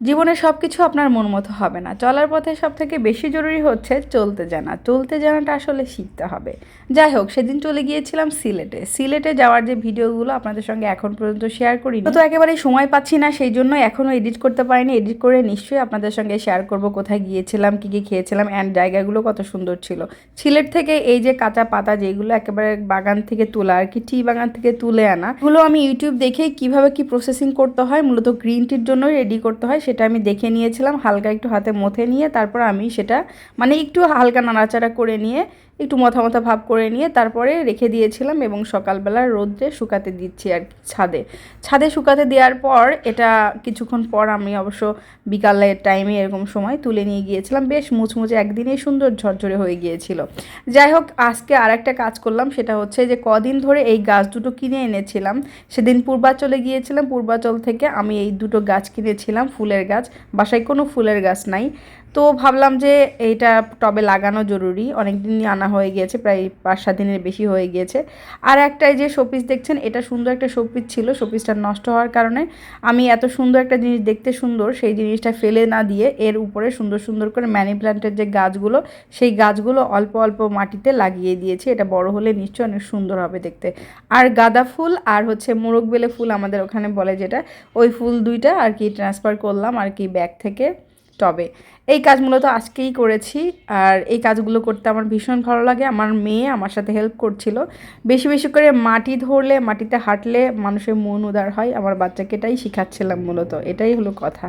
জীবনে সব কিছু আপনার মন মতো হবে না, চলার পথে সব থেকে বেশি জরুরি হচ্ছে চলতে জানা। চলতে জানাটা আসলে শিখতে হবে। যাই হোক, সেদিন চলে গিয়েছিলাম সিলেটে। সিলেটে যাওয়ার যে ভিডিওগুলো আপনাদের সঙ্গে এখন পর্যন্ত শেয়ার করিনি, তো একেবারেই সময় পাচ্ছি না, সেই জন্য এখনও এডিট করতে পারিনি। এডিট করে নিশ্চয়ই আপনাদের সঙ্গে শেয়ার করব কোথায় গিয়েছিলাম, কী কী খেয়েছিলাম, অ্যান্ড জায়গাগুলো কত সুন্দর ছিল। সিলেট থেকে এই যে কাঁচা পাতা যেগুলো একেবারে বাগান থেকে তোলা আর কি, টি বাগান থেকে তুলে আনা, এগুলো আমি ইউটিউব দেখেই কীভাবে কি প্রসেসিং করতে হয়, মূলত গ্রিন টির জন্যই রেডি করতে হয় সেটা আমি দেখে নিয়েছিলাম। হালকা একটু হাতে মথে নিয়ে তারপর আমি সেটা মানে একটু হালকা নাড়াচাড়া করে নিয়ে একটু মথা মথা ভাব করে নিয়ে তারপরে রেখে দিয়েছিলাম এবং সকালবেলা রোদ্রে শুকাতে দিচ্ছি আর ছাদে ছাদে শুকাতে দেওয়ার পর এটা কিছুক্ষণ পর আমি অবশ্য বিকালের টাইমে এরকম সময় তুলে নিয়ে গিয়েছিলাম। বেশ মুচমুচে একদিনেই সুন্দর ঝরঝরে হয়ে গিয়েছিল। যাই হোক, আজকে আর একটা কাজ করলাম, সেটা হচ্ছে যে কদিন ধরে এই গাছ দুটো কিনে এনেছিলাম। সেদিন পূর্বাচলে গিয়েছিলাম, পূর্বাচল থেকে আমি এই দুটো গাছ কিনেছিলাম, ফুলের গাছ। বাসায় কোনো ফুলের গাছ নাই, তো ভাবলাম যে এইটা টবে লাগানো জরুরি। অনেক দিনই আনা হয়ে গিয়েছে, প্রায় 5-7 দিনের বেশি হয়ে গিয়েছে। আর একটা এই যে শোপিস দেখছেন, এটা সুন্দর একটা শোপিস ছিল। শোপিসটা নষ্ট হওয়ার কারণে আমি এত সুন্দর একটা জিনিস, দেখতে সুন্দর, সেই জিনিসটা ফেলে না দিয়ে এর উপরে সুন্দর সুন্দর করে মানি প্ল্যান্টের যে গাছগুলো, সেই গাছগুলো অল্প অল্প মাটিতে লাগিয়ে দিয়েছি। এটা বড় হলে নিশ্চয়ই অনেক সুন্দর হবে দেখতে। আর গাঁদা ফুল আর হচ্ছে মোরগবেলে ফুল আমাদের ওখানে বলে যেটা, ওই ফুল দুইটা আর কি ট্রান্সফার করলাম আর কি ব্যাগ থেকে টবে। এই কাজ মূলত আজকেই করেছি। আর এই কাজগুলো করতে আমার ভীষণ ভালো লাগে। আমার মেয়ে আমার সাথে হেল্প করছিল। বেশি বেশি করে মাটি ধরলে, মাটিতে হাঁটলে মানুষের মন উদার হয়। আমার বাচ্চাকে এটাই শেখাচ্ছিলাম, মূলত এটাই হলো কথা।